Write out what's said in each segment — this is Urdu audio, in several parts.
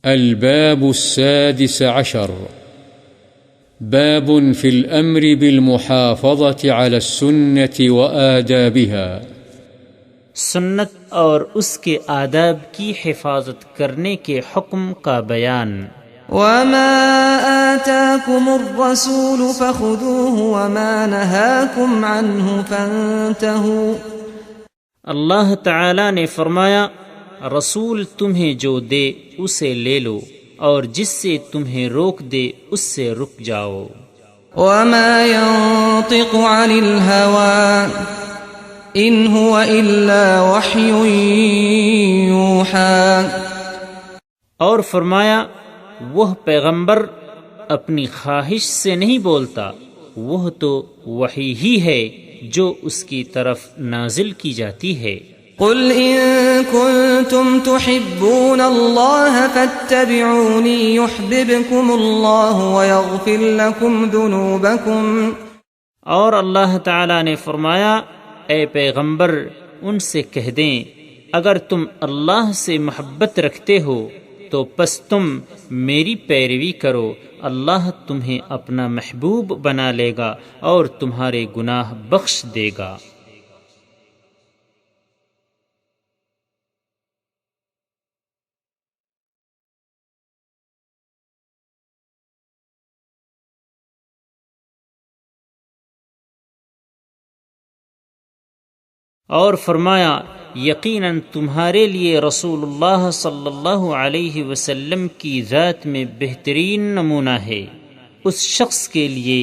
الباب 16 باب في الأمر بالمحافظة على السنة وآدابها. سنت اور اس کے آداب کی حفاظت کرنے کے حکم کا بیان. وما آتاكم الرسول فخذوه وما نهاكم عنه فانتهوا. اللہ تعالی نے فرمایا رسول تمہیں جو دے اسے لے لو اور جس سے تمہیں روک دے اس سے رک جاؤ. وما ينطق عن الهوى إن هو إلا وحي يوحى. اور فرمایا وہ پیغمبر اپنی خواہش سے نہیں بولتا، وہ تو وحی ہی ہے جو اس کی طرف نازل کی جاتی ہے. قل إن كنتم تحبون الله فاتبعوني يحببكم الله ويغفر لكم ذنوبكم. اور اللہ تعالی نے فرمایا اے پیغمبر ان سے کہہ دیں اگر تم اللہ سے محبت رکھتے ہو تو پس تم میری پیروی کرو، اللہ تمہیں اپنا محبوب بنا لے گا اور تمہارے گناہ بخش دے گا. اور فرمایا یقیناً تمہارے لیے رسول اللہ صلی اللہ علیہ وسلم کی ذات میں بہترین نمونہ ہے اس شخص کے لیے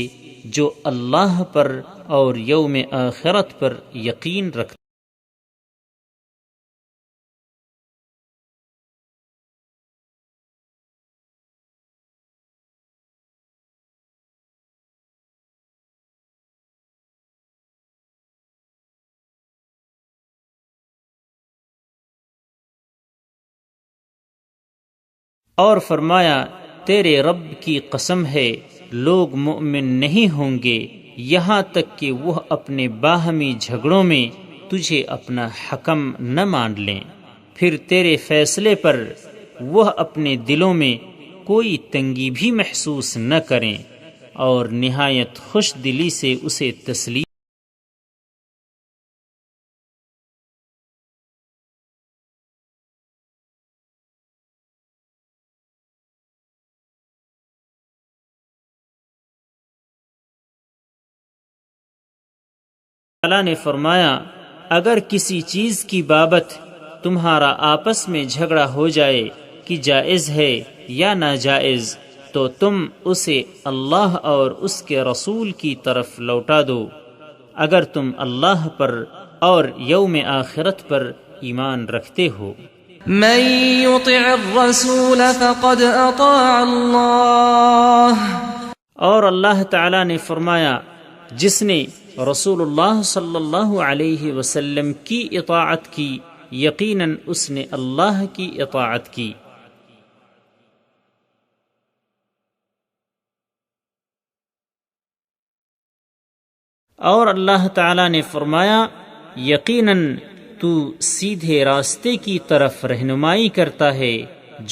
جو اللہ پر اور یوم آخرت پر یقین رکھتا. اور فرمایا تیرے رب کی قسم ہے لوگ مؤمن نہیں ہوں گے یہاں تک کہ وہ اپنے باہمی جھگڑوں میں تجھے اپنا حکم نہ مان لیں، پھر تیرے فیصلے پر وہ اپنے دلوں میں کوئی تنگی بھی محسوس نہ کریں اور نہایت خوش دلی سے اسے تسلیم. اللہ نے فرمایا اگر کسی چیز کی بابت تمہارا آپس میں جھگڑا ہو جائے کہ جائز ہے یا ناجائز تو تم اسے اللہ اور اس کے رسول کی طرف لوٹا دو اگر تم اللہ پر اور یوم آخرت پر ایمان رکھتے ہو. من يطع الرسول فقد اطاع اللہ. اور اللہ تعالی نے فرمایا جس نے رسول اللہ صلی اللہ علیہ وسلم کی اطاعت کی یقیناً اس نے اللہ کی اطاعت کی. اور اللہ تعالی نے فرمایا یقیناً تو سیدھے راستے کی طرف رہنمائی کرتا ہے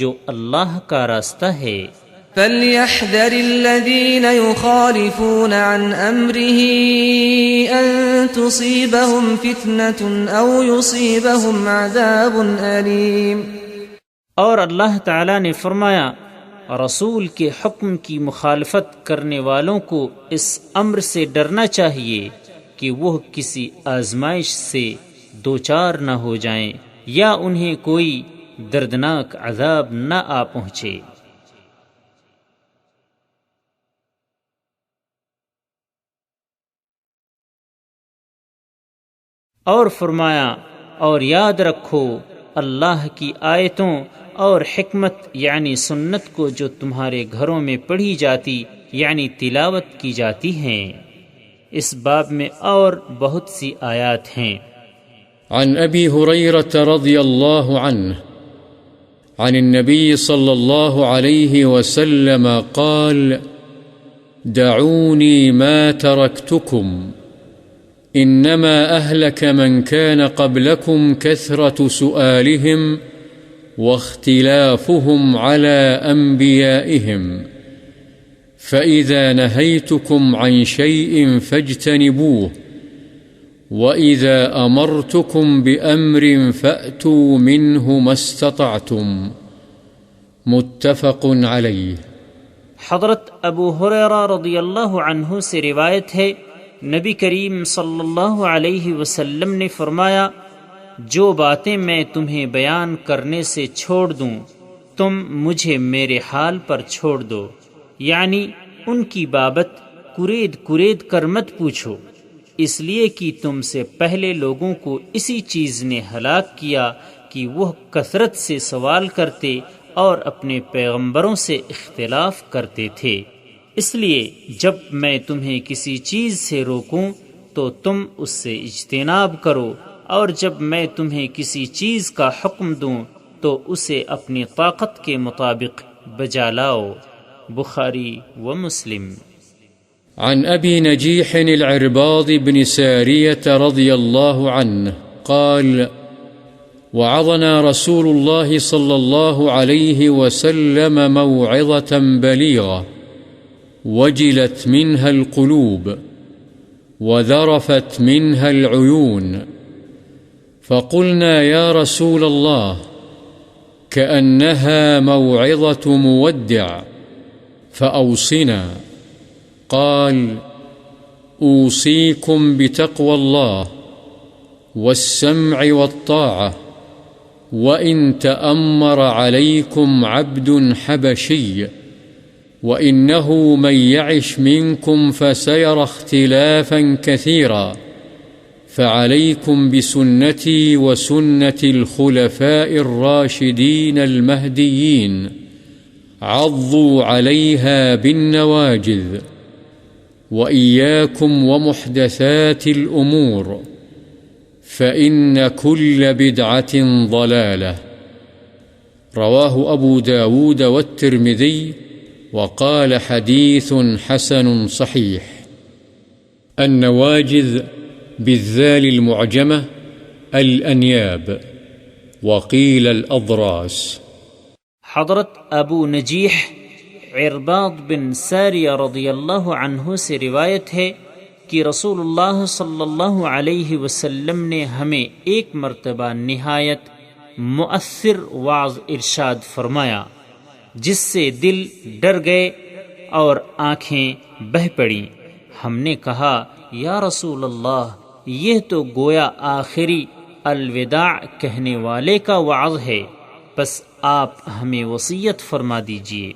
جو اللہ کا راستہ ہے. فَلْيَحْذَرِ الَّذِينَ يُخَالِفُونَ عَنْ أَمْرِهِ أَن تُصِيبَهُمْ فِتْنَةٌ أَوْ يُصِيبَهُمْ عَذَابٌ أَلِيمٌ. اور اللہ تعالی نے فرمایا رسول کے حکم کی مخالفت کرنے والوں کو اس امر سے ڈرنا چاہیے کہ وہ کسی آزمائش سے دوچار نہ ہو جائیں یا انہیں کوئی دردناک عذاب نہ آ پہنچے. اور فرمایا اور یاد رکھو اللہ کی آیتوں اور حکمت یعنی سنت کو جو تمہارے گھروں میں پڑھی جاتی یعنی تلاوت کی جاتی ہیں. اس باب میں اور بہت سی آیات ہیں. عن ابی ہریرہ رضی اللہ عنہ عن النبي صلى الله عليه وسلم قال دعوني ما تركتكم إنما أهلك من كان قبلكم كثرة سؤالهم واختلافهم على أنبيائهم، فإذا نهيتكم عن شيء فاجتنبوه، وإذا أمرتكم بأمر فأتوا منه ما استطعتم. متفق عليه. حضرت ابو ہریرہ رضی اللہ عنہ سے روایت ہے، نبی کریم صلی اللہ علیہ وسلم نے فرمایا، جو باتیں میں تمہیں بیان کرنے سے چھوڑ دوں تم مجھے میرے حال پر چھوڑ دو، یعنی ان کی بابت کرید کر مت پوچھو، اس لیے کہ تم سے پہلے لوگوں کو اسی چیز نے ہلاک کیا کہ وہ کثرت سے سوال کرتے اور اپنے پیغمبروں سے اختلاف کرتے تھے۔ اس لیے جب میں تمہیں کسی چیز سے روکوں تو تم اس سے اجتناب کرو، اور جب میں تمہیں کسی چیز کا حکم دوں تو اسے اپنی طاقت کے مطابق بجا لاؤ۔ بخاری و مسلم۔ عن أبي نجيح العرباض بن سارية رضي الله عنه قال: وعظنا رسول الله صلى الله عليه وسلم موعظة بليغة وجلت منها القلوب وذرفت منها العيون، فقلنا يا رسول الله كأنها موعظة مودع فأوصنا. قال: أوصيكم بتقوى الله والسمع والطاعة، وإن تأمر عليكم عبد حبشي، وإنه من يعش منكم فسيرى اختلافا كثيرا، فعليكم بسنتي وسنة الخلفاء الراشدين المهديين، عضوا عليها بالنواجذ، وإياكم ومحدثات الأمور، فإن كل بدعة ضلالة. رواه أبو داود والترمذي وقال حديث حسن صحيح. النواجذ بالذال المعجمة الأنياب، وقيل الأضراس. حضرت ابو نجیح عرباض بن ساریہ رضی اللہ عنہ سے روایت ہے کہ رسول اللہ صلی اللہ علیہ وسلم نے ہمیں ایک مرتبہ نہایت مؤثر وعظ ارشاد فرمایا، جس سے دل ڈر گئے اور آنکھیں بہہ پڑیں۔ ہم نے کہا، یا رسول اللہ، یہ تو گویا آخری الوداع کہنے والے کا وعظ ہے، بس آپ ہمیں وصیت فرما دیجئے۔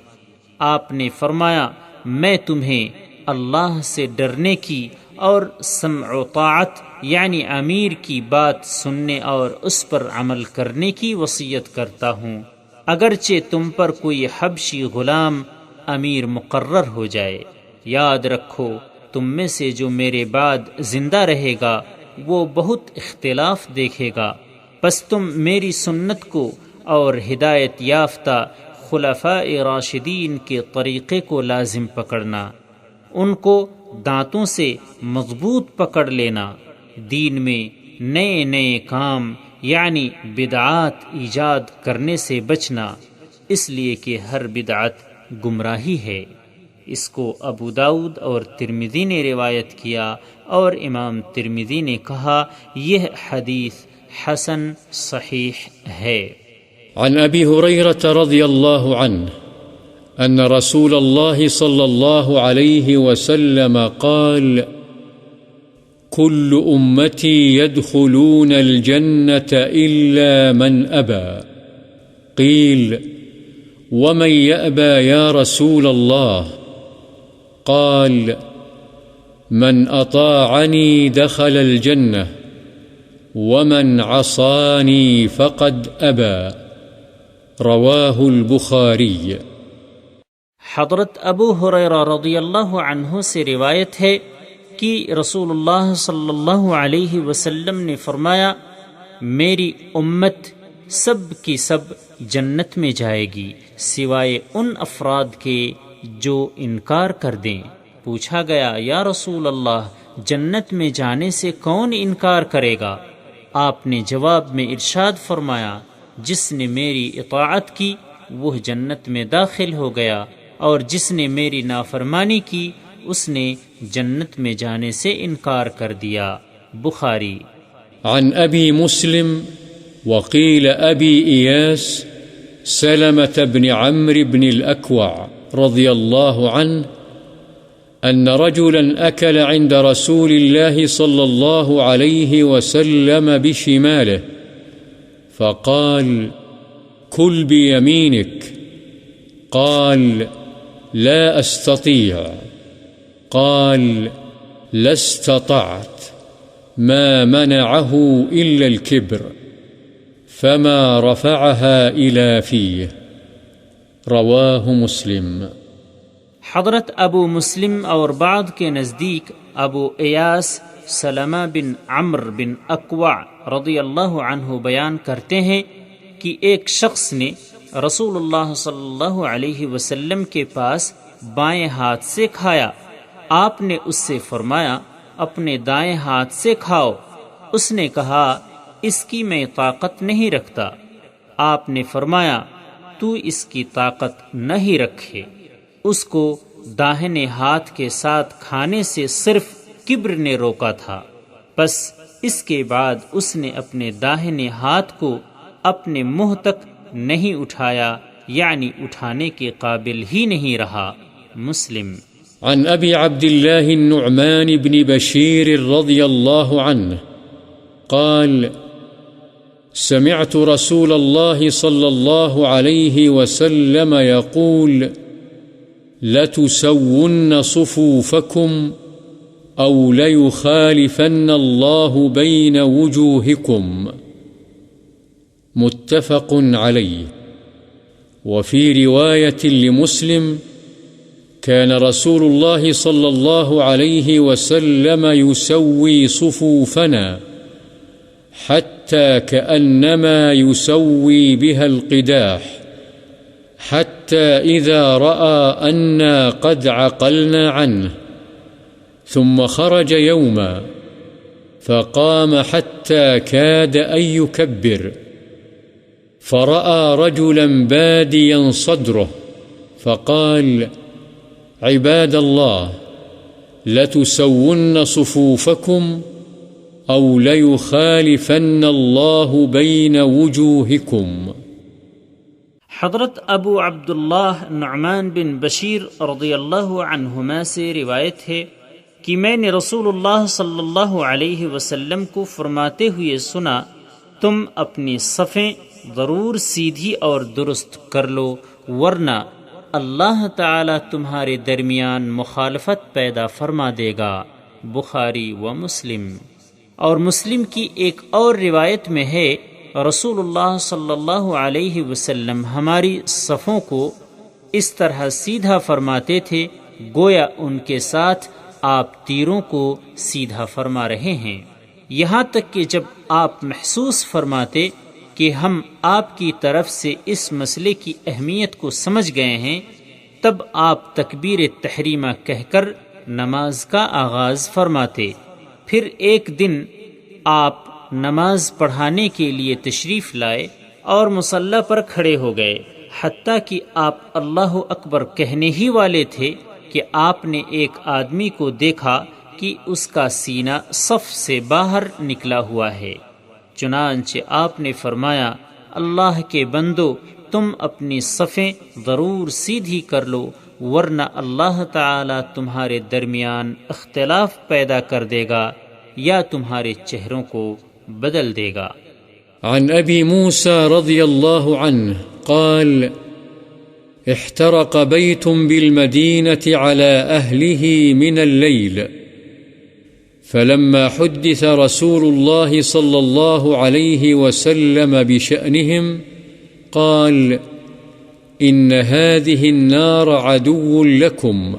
آپ نے فرمایا، میں تمہیں اللہ سے ڈرنے کی اور سمع و طاعت یعنی امیر کی بات سننے اور اس پر عمل کرنے کی وصیت کرتا ہوں، اگرچہ تم پر کوئی حبشی غلام امیر مقرر ہو جائے۔ یاد رکھو، تم میں سے جو میرے بعد زندہ رہے گا وہ بہت اختلاف دیکھے گا، بس تم میری سنت کو اور ہدایت یافتہ خلفاء راشدین کے طریقے کو لازم پکڑنا، ان کو دانتوں سے مضبوط پکڑ لینا، دین میں نئے نئے کام یعنی بدعات ایجاد کرنے سے بچنا، اس لیے کہ ہر بدعت گمراہی ہے۔ اس کو ابو داؤد اور ترمذی نے روایت کیا، اور امام ترمذی نے کہا یہ حدیث حسن صحیح ہے۔ عن أبي هريرة رضي الله عنه أن رسول الله صلى الله عليه وسلم قال: كل أمتي يدخلون الجنة إلا من أبى. قيل: ومن يأبى يا رسول الله؟ قال: من أطاعني دخل الجنة، ومن عصاني فقد أبى. رواہ البخاری۔ حضرت ابو ہریرہ رضی اللہ عنہ سے روایت ہے کہ رسول اللہ صلی اللہ علیہ وسلم نے فرمایا، میری امت سب کی سب جنت میں جائے گی سوائے ان افراد کے جو انکار کر دیں۔ پوچھا گیا، یا رسول اللہ، جنت میں جانے سے کون انکار کرے گا؟ آپ نے جواب میں ارشاد فرمایا، جس نے میری اطاعت کی وہ جنت میں داخل ہو گیا، اور جس نے میری نافرمانی کی اس نے جنت میں جانے سے انکار کر دیا۔ بخاری۔ عن أبي مسلم وقيل أبي إياس سلمة بن عمرو بن الأكوع رضي الله عنه أن رجلا أكل عند رسول الله صلى الله عليه وسلم بشماله فقال: كل بيمينك. قال: لا أستطيع. قال: لا استطعت. ما منعه إلا الكبر فما رفعها إلى فيه. رواه مسلم۔ حضرت ابو مسلم اور بعض کے نزدیک ابو ایاس سلمہ بن عمرو بن اکوع رضی اللہ عنہ بیان کرتے ہیں کہ ایک شخص نے رسول اللہ صلی اللہ علیہ وسلم کے پاس بائیں ہاتھ سے کھایا۔ آپ نے اس سے فرمایا اپنے دائیں ہاتھ سے کھاؤ۔ اس نے کہا اس کی میں طاقت نہیں رکھتا۔ آپ نے فرمایا تو اس کی طاقت نہیں رکھے۔ اس کو داہنے ہاتھ کے ساتھ کھانے سے صرف کبر نے روکا تھا، بس اس کے بعد اس نے اپنے داہنے ہاتھ کو اپنے منہ تک نہیں اٹھایا، یعنی اٹھانے کے قابل ہی نہیں رہا۔ مسلم۔ عن أبي عبد الله النعمان بن بشير رضي الله عنه قال: سمعت رسول الله صلى الله عليه وسلم يقول: لتسون صفوفكم أو ليخالفن الله بين وجوهكم. متفق عليه. وفي رواية لمسلم: كان رسول الله صلى الله عليه وسلم يسوي صفوفنا حتى كأنما يسوي بها القداح، حتى إذا رأى أنا قد عقلنا عنه ثم خرج يوما فقام حتى كاد أن يكبر، فرأى رجلا باديا صدره فقال: عباد الله، لتسون صفوفكم أو ليخالفن الله بين وجوهكم. حضرت ابو عبداللہ نعمان بن بشیر رضی اللہ عنہما سے روایت ہے کہ میں نے رسول اللہ صلی اللہ علیہ وسلم کو فرماتے ہوئے سنا، تم اپنی صفیں ضرور سیدھی اور درست کر لو، ورنہ اللہ تعالی تمہارے درمیان مخالفت پیدا فرما دے گا۔ بخاری و مسلم۔ اور مسلم کی ایک اور روایت میں ہے رسول اللہ صلی اللہ علیہ وسلم ہماری صفوں کو اس طرح سیدھا فرماتے تھے گویا ان کے ساتھ آپ تیروں کو سیدھا فرما رہے ہیں، یہاں تک کہ جب آپ محسوس فرماتے کہ ہم آپ کی طرف سے اس مسئلے کی اہمیت کو سمجھ گئے ہیں، تب آپ تکبیر تحریمہ کہہ کر نماز کا آغاز فرماتے۔ پھر ایک دن آپ نماز پڑھانے کے لیے تشریف لائے اور مصلی پر کھڑے ہو گئے، حتیٰ کہ آپ اللہ اکبر کہنے ہی والے تھے کہ آپ نے ایک آدمی کو دیکھا کہ اس کا سینہ صف سے باہر نکلا ہوا ہے۔ چنانچہ آپ نے فرمایا اللہ کے بندو، تم اپنی صفیں ضرور سیدھی کر لو، ورنہ اللہ تعالی تمہارے درمیان اختلاف پیدا کر دے گا یا تمہارے چہروں کو بدل دے گا۔ عن ابی موسیٰ رضی اللہ عنہ قال: احترق بیت بالمدینة على أهله من الليل، فلما حدث رسول الله صلى الله عليه وسلم بشأنهم قال: إن هذه النار عدو لكم،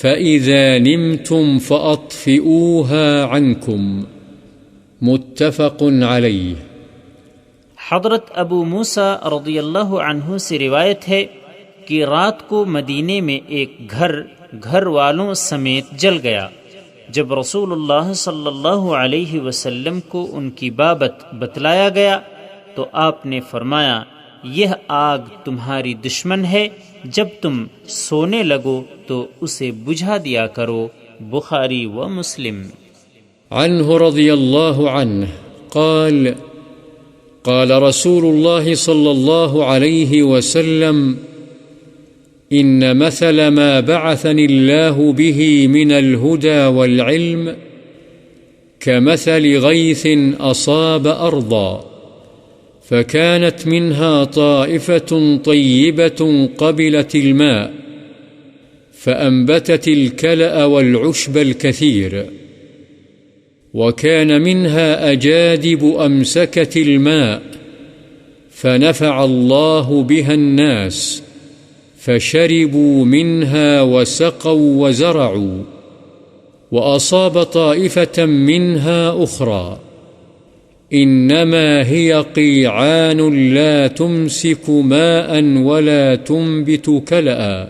فإذا نمتم فأطفئوها عنكم. متفق علیہ۔ حضرت ابو موسیٰ رضی اللہ عنہ سے روایت ہے کہ رات کو مدینے میں ایک گھر والوں سمیت جل گیا۔ جب رسول اللہ صلی اللہ علیہ وسلم کو ان کی بابت بتلایا گیا تو آپ نے فرمایا یہ آگ تمہاری دشمن ہے، جب تم سونے لگو تو اسے بجھا دیا کرو۔ بخاری و مسلم۔ عنه رضي الله عنه قال قال رسول الله صلى الله عليه وسلم إن مثل ما بعثني الله به من الهدى والعلم كمثل غيث أصاب أرضا فكانت منها طائفة طيبة قبلت الماء فأنبتت الكلأ والعشب الكثير، وكان منها أجادب أمسكت الماء فنفع الله بها الناس فشربوا منها وسقوا وزرعوا، وأصاب طائفة منها أخرى إنما هي قيعان لا تمسك ماء ولا تنبت كلأ،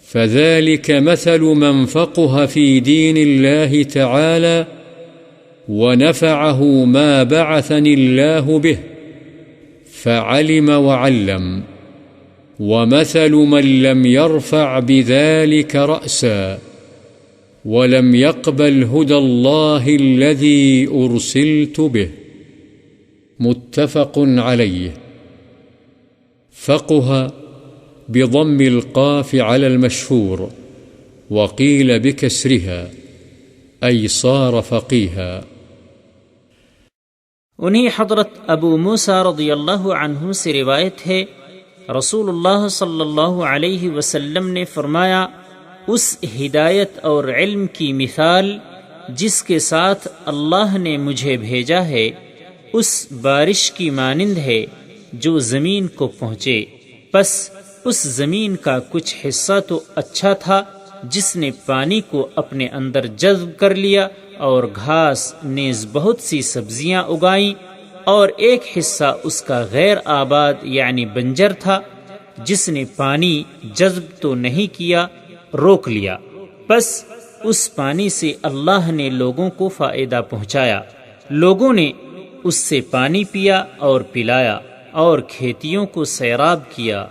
فذلك مثل من فقه في دين الله تعالى ونفعه ما بعثني الله به فعلم وعلم، ومثل من لم يرفع بذلك رأسا ولم يقبل هدى الله الذي أرسلت به۔ متفق عليه۔ فقه بضم القاف على المشهور، وقيل بكسرها أي صار فقيها۔ انہی حضرت ابو موسیٰ رضی اللہ عنہ سے روایت ہے، رسول اللہ صلی اللہ علیہ وسلم نے فرمایا، اس ہدایت اور علم کی مثال جس کے ساتھ اللہ نے مجھے بھیجا ہے اس بارش کی مانند ہے جو زمین کو پہنچے، پس اس زمین کا کچھ حصہ تو اچھا تھا جس نے پانی کو اپنے اندر جذب کر لیا اور گھاس نیز بہت سی سبزیاں اگائیں، اور ایک حصہ اس کا غیر آباد یعنی بنجر تھا جس نے پانی جذب تو نہیں کیا، روک لیا، پس اس پانی سے اللہ نے لوگوں کو فائدہ پہنچایا، لوگوں نے اس سے پانی پیا اور پلایا اور کھیتیوں کو سیراب کیا،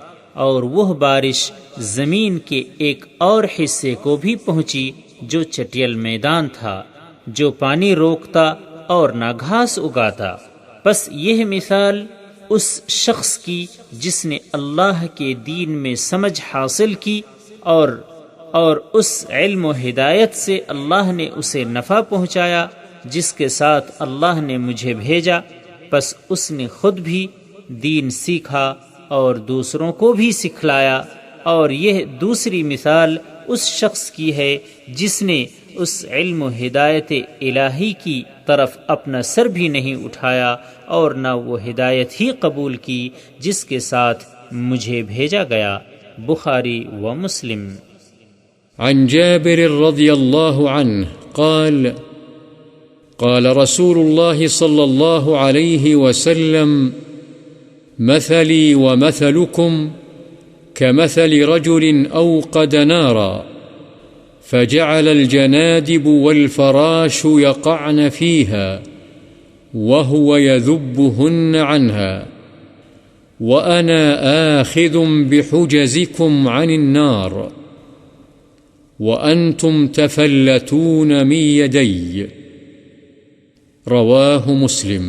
اور وہ بارش زمین کے ایک اور حصے کو بھی پہنچی جو چٹیل میدان تھا، جو پانی روکتا اور نہ گھاس اگاتا۔ پس یہ مثال اس شخص کی جس نے اللہ کے دین میں سمجھ حاصل کی اور اس علم و ہدایت سے اللہ نے اسے نفع پہنچایا جس کے ساتھ اللہ نے مجھے بھیجا، پس اس نے خود بھی دین سیکھا اور دوسروں کو بھی سکھلایا، اور یہ دوسری مثال اس شخص کی ہے جس نے اس علم و ہدایت الہی کی طرف اپنا سر بھی نہیں اٹھایا اور نہ وہ ہدایت ہی قبول کی جس کے ساتھ مجھے بھیجا گیا۔ بخاری و مسلم۔ عن جابر رضي الله عنه قال قال رسول الله صلى الله عليه وسلم مثلي ومثلكم كمثل رجل أوقد نارا فجعل الجنادب والفراش يقعن فيها وهو يذبهن عنها وأنا آخذ بحجزكم عن النار وأنتم تفلتون من يدي۔ رواه مسلم۔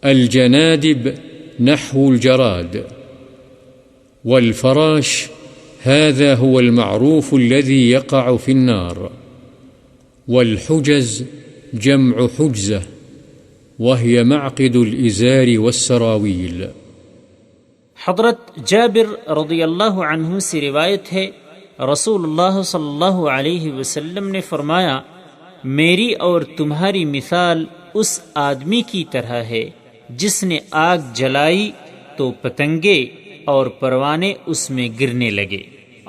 الجنادب نحو الجراد، والفراش هذا هو المعروف الذي يقع في النار، والحجز جمع حجزة وهي معقد الإزار والسراويل۔ حضرت جابر رضی اللہ عنہ سے روایت ہے، رسول اللہ صلی اللہ علیہ وسلم نے فرمایا، میری اور تمہاری مثال اس آدمی کی طرح ہے جس نے آگ جلائی تو پتنگے اور پروانے اس میں گرنے لگے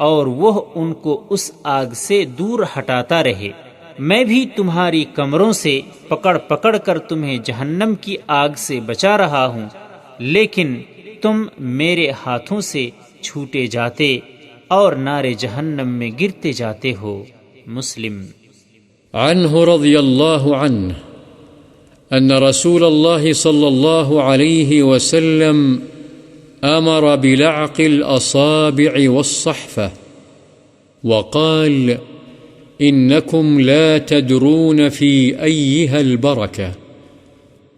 اور وہ ان کو اس آگ سے دور ہٹاتا رہے۔ میں بھی تمہاری کمروں سے پکڑ پکڑ کر تمہیں جہنم کی آگ سے بچا رہا ہوں، لیکن تم میرے ہاتھوں سے چھوٹے جاتے اور نار جہنم میں گرتے جاتے ہو۔ مسلم۔ عنه رضي الله عنه أن رسول الله صلى الله عليه وسلم أمر بلعق الأصابع والصحفة وقال: إنكم لا تدرون في أيها البركة.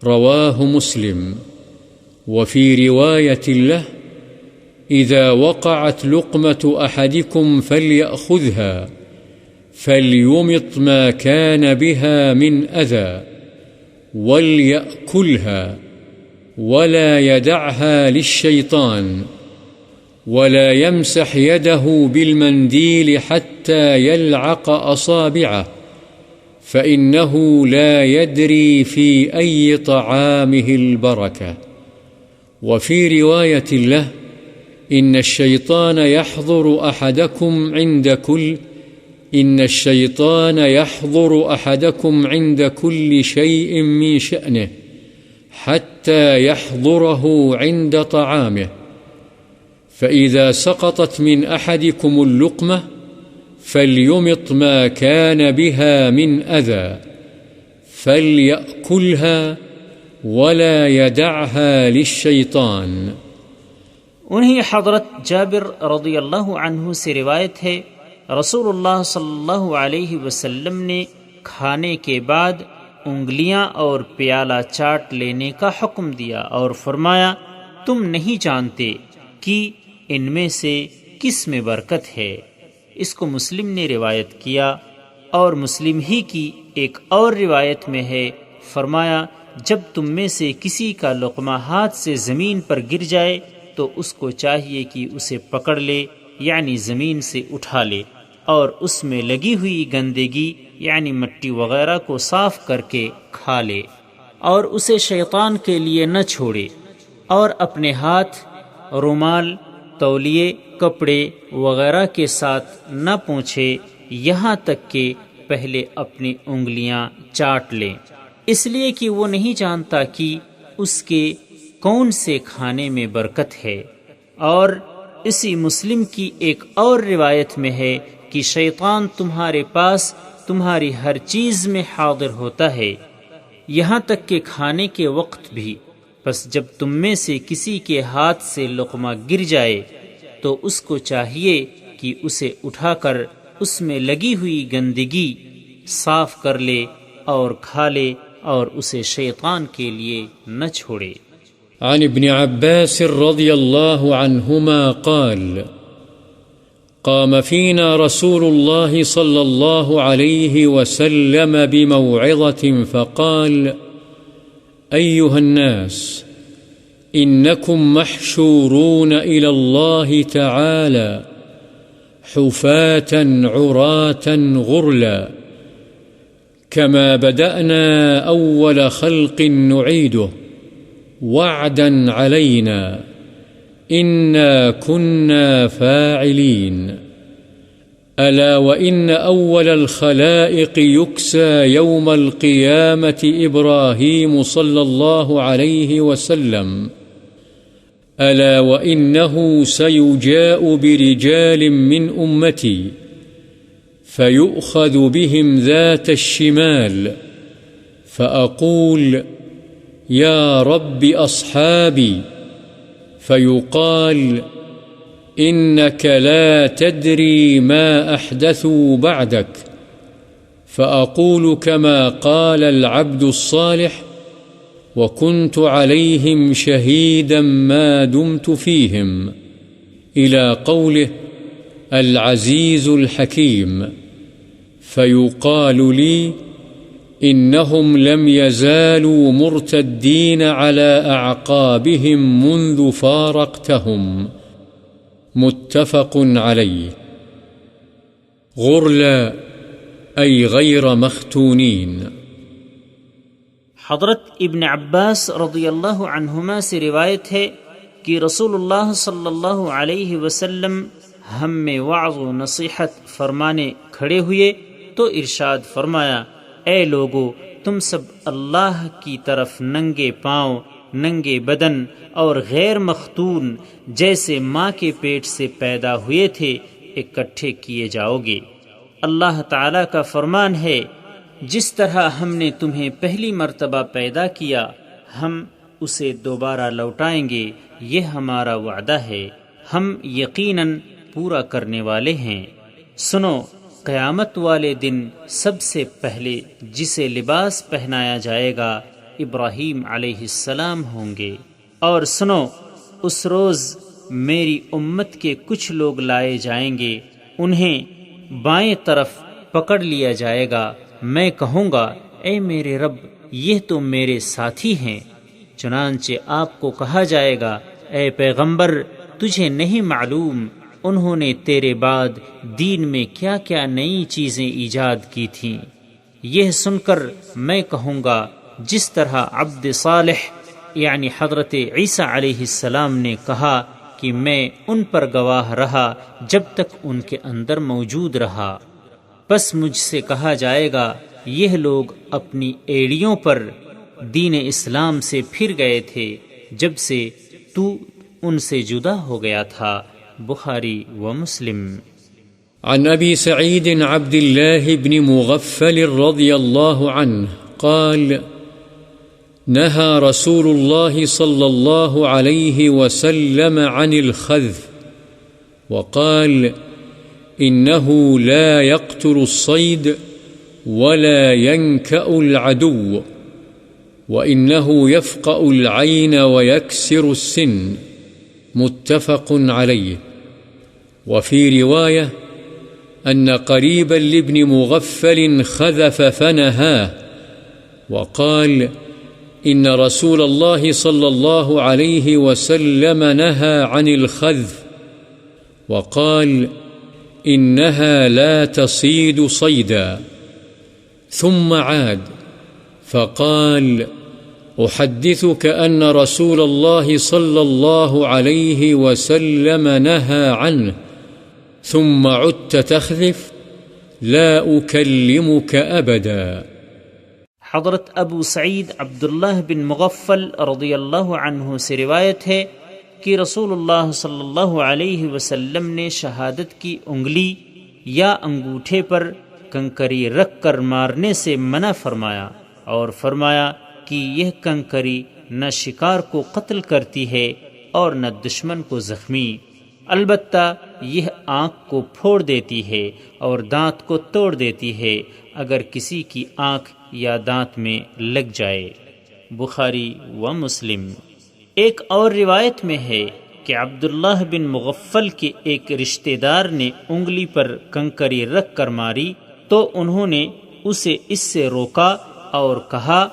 رواه مسلم. وفي رواية له: إذا وقعت لقمة أحدكم فليأخذها فليمط ما كان بها من أذى وليأكلها ولا يدعها للشيطان ولا يمسح يده بالمنديل حتى يلعق أصابعه فإنه لا يدري في أي طعامه البركة. وفي رواية له: إن الشيطان يحضر أحدكم عند كل شيء من شأنه حتى يحضره عند طعامه، فإذا سقطت من أحدكم اللقمة فليمط ما كان بها من أذى فليأكلها ولا يدعها للشيطان. انہیں حضرت جابر رضی اللہ عنہ سے روایت ہے، رسول اللہ صلی اللہ علیہ وسلم نے کھانے کے بعد انگلیاں اور پیالہ چاٹ لینے کا حکم دیا اور فرمایا: تم نہیں جانتے کہ ان میں سے کس میں برکت ہے۔ اس کو مسلم نے روایت کیا، اور مسلم ہی کی ایک اور روایت میں ہے، فرمایا: جب تم میں سے کسی کا لقمہ ہاتھ سے زمین پر گر جائے تو اس کو چاہیے کہ اسے پکڑ لے، یعنی زمین سے اٹھا لے، اور اس میں لگی ہوئی گندگی یعنی مٹی وغیرہ کو صاف کر کے کھا لے، اور اسے شیطان کے لیے نہ چھوڑے، اور اپنے ہاتھ رومال، تولیے، کپڑے وغیرہ کے ساتھ نہ پونچھے یہاں تک کہ پہلے اپنی انگلیاں چاٹ لیں، اس لیے کہ وہ نہیں جانتا کہ اس کے کون سے کھانے میں برکت ہے۔ اور اسی مسلم کی ایک اور روایت میں ہے کہ شیطان تمہارے پاس تمہاری ہر چیز میں حاضر ہوتا ہے، یہاں تک کہ کھانے کے وقت بھی۔ پس جب تم میں سے کسی کے ہاتھ سے لقمہ گر جائے تو اس کو چاہیے کہ اسے اٹھا کر اس میں لگی ہوئی گندگی صاف کر لے اور کھا لے، اور اسے شیطان کے لیے نہ چھوڑے۔ عن ابن عباس رضی اللہ عنہما قال: قام فينا رسول الله صلى الله عليه وسلم بموعظة فقال: أيها الناس، إنكم محشورون إلى الله تعالى حفاة عراة غرلا، كما بدأنا أول خلق نعيده وعدا علينا إنا كنا فاعلين. ألا وإن أول الخلائق يكسى يوم القيامة إبراهيم صلى الله عليه وسلم. ألا وإنه سيجاء برجال من أمتي فيؤخذ بهم ذات الشمال فأقول: يا رب أصحابي، فيقال: إنك لا تدري ما أحدثوا بعدك، فأقول كما قال العبد الصالح: وكنت عليهم شهيدا ما دمت فيهم، إلى قوله العزيز الحكيم. فيقال لي: إنهم لم يزالوا مرتدين على أعقابهم منذ فارقتهم. متفق عليه. غرلا أي غير مختونين. حضرت ابن عباس رضی اللہ عنہما سے روایت ہے کہ رسول اللہ صلی اللہ علیہ وسلم ہم میں وعظ و نصیحت فرمانے کھڑے ہوئے تو ارشاد فرمایا: اے لوگو، تم سب اللہ کی طرف ننگے پاؤں، ننگے بدن اور غیر مختون جیسے ماں کے پیٹ سے پیدا ہوئے تھے اکٹھے کیے جاؤ گے۔ اللہ تعالیٰ کا فرمان ہے: جس طرح ہم نے تمہیں پہلی مرتبہ پیدا کیا ہم اسے دوبارہ لوٹائیں گے، یہ ہمارا وعدہ ہے، ہم یقیناً پورا کرنے والے ہیں۔ سنو، قیامت والے دن سب سے پہلے جسے لباس پہنایا جائے گا ابراہیم علیہ السلام ہوں گے، اور سنو، اس روز میری امت کے کچھ لوگ لائے جائیں گے، انہیں بائیں طرف پکڑ لیا جائے گا، میں کہوں گا اے میرے رب یہ تو میرے ساتھی ہیں، چنانچہ آپ کو کہا جائے گا اے پیغمبر تجھے نہیں معلوم انہوں نے تیرے بعد دین میں کیا کیا نئی چیزیں ایجاد کی تھیں۔ یہ سن کر میں کہوں گا جس طرح عبد صالح یعنی حضرت عیسیٰ علیہ السلام نے کہا کہ میں ان پر گواہ رہا جب تک ان کے اندر موجود رہا، پس مجھ سے کہا جائے گا یہ لوگ اپنی ایڑیوں پر دین اسلام سے پھر گئے تھے جب سے تو ان سے جدا ہو گیا تھا۔ بخاری و مسلم۔ عن أبي سعيد عبد الله بن مغفل رضي الله عنه قال نهى رسول الله صلى الله عليه وسلم عن الخذف وقال إنه لا يقتل الصيد ولا ينكأ العدو وإنه يفقأ العين ويكسر السن، متفق عليه. وفي رواية أن قريبا لابن مغفل خذف فنهاه وقال إن رسول الله صلى الله عليه وسلم نهى عن الخذف وقال إنها لا تصيد صيدا، ثم عاد فقال أحدثك أن رسول الله صلى الله عليه وسلم نهى عنه ثم عدت تخذف لا أكلمك أبدا۔ حضرت ابو سعید عبداللہ بن مغفل رضی اللہ عنہ سے روایت ہے کہ رسول اللہ صلی اللہ علیہ وسلم نے شہادت کی انگلی یا انگوٹھے پر کنکری رکھ کر مارنے سے منع فرمایا، اور فرمایا کہ یہ کنکری نہ شکار کو قتل کرتی ہے اور نہ دشمن کو زخمی، البتہ یہ آنکھ کو پھوڑ دیتی ہے اور دانت کو توڑ دیتی ہے اگر کسی کی آنکھ یا دانت میں لگ جائے۔ بخاری و مسلم۔ ایک اور روایت میں ہے کہ عبداللہ بن مغفل کے ایک رشتہ دار نے انگلی پر کنکری رکھ کر ماری تو انہوں نے اسے اس سے روکا اور کہا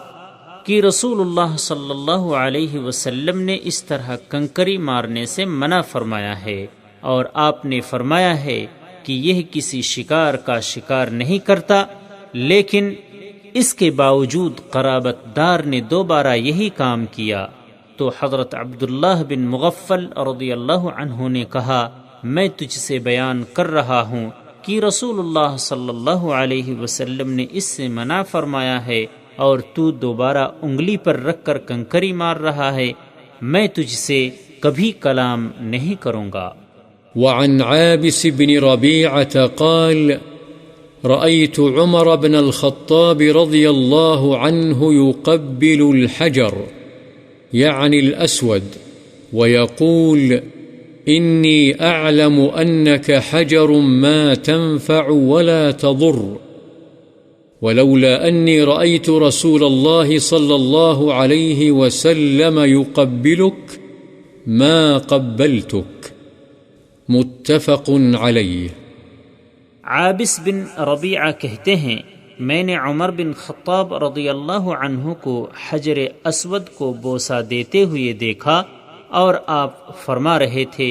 کہ رسول اللہ صلی اللہ علیہ وسلم نے اس طرح کنکری مارنے سے منع فرمایا ہے، اور آپ نے فرمایا ہے کہ یہ کسی شکار کا شکار نہیں کرتا، لیکن اس کے باوجود قرابت دار نے دوبارہ یہی کام کیا تو حضرت عبداللہ بن مغفل رضی اللہ عنہ نے کہا میں تجھ سے بیان کر رہا ہوں کہ رسول اللہ صلی اللہ علیہ وسلم نے اس سے منع فرمایا ہے اور تو دوبارہ انگلی پر رکھ کر کنکری مار رہا ہے، میں تجھ سے کبھی کلام نہیں کروں گا۔ وعن عابس بن ربيعة قال رأيت عمر بن الخطاب رضي الله عنه يقبل الحجر يعني الأسود ويقول إني أعلم أنك حجر ما تنفع ولا تضر، ولولا أني رأيت رسول الله صلى الله عليه وسلم يقبلك ما قبلتك، متفق عليه۔ عابس بن ربیعہ کہتے ہیں میں نے عمر بن خطاب رضی اللہ عنہ کو حجر اسود کو بوسہ دیتے ہوئے دیکھا اور آپ فرما رہے تھے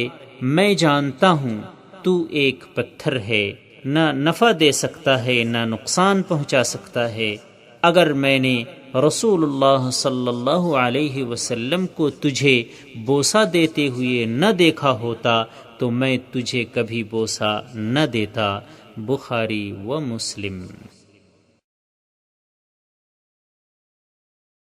میں جانتا ہوں تو ایک پتھر ہے، نہ نفع دے سکتا ہے نہ نقصان پہنچا سکتا ہے، اگر میں نے رسول اللہ صلی اللہ علیہ وسلم کو تجھے بوسہ دیتے ہوئے نہ دیکھا ہوتا تو میں تجھے کبھی بوسہ نہ دیتا۔ بخاری و مسلم۔